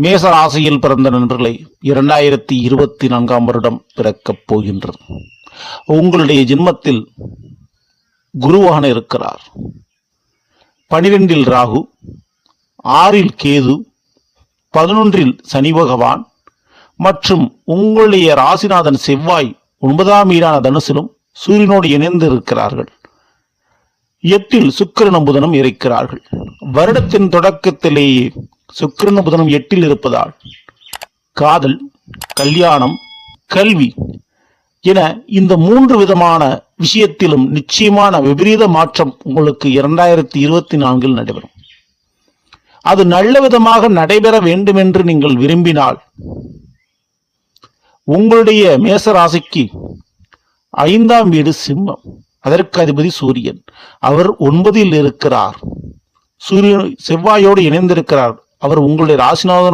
மேச ராசியில் பிறந்த நண்பர்களை 2024 வருடம் பிறக்கப் போகின்றது. உங்களுடைய ஜென்மத்தில் குருவான இருக்கிறார். 12 ராகு, 6 கேது, 11 சனி பகவான் மற்றும் உங்களுடைய ராசிநாதன் செவ்வாய் 9ஆம் வீடான தனுசிலும் சூரியனோடு இணைந்து இருக்கிறார்கள். 8 சுக்கிரனும் புதனும் இருக்கிறார்கள். வருடத்தின் தொடக்கத்திலேயே சுக்கிரனும் புதனும் 8 இருப்பதால் காதல், கல்யாணம், கல்வி என இந்த 3 விதமான விஷயத்திலும் நிச்சயமான விபரீத மாற்றம் உங்களுக்கு 2024 நடைபெறும். அது நல்ல விதமாக நடைபெற வேண்டும் என்று நீங்கள் விரும்பினால் உங்களுடைய மேச ராசிக்கு 5ஆம் வீடு சிம்மம், அதற்கு அதிபதி சூரியன். அவர் 9 இருக்கிறார். சூரியன் செவ்வாயோடு இணைந்திருக்கிறார். அவர் உங்களுடைய ராசிநாதனோடு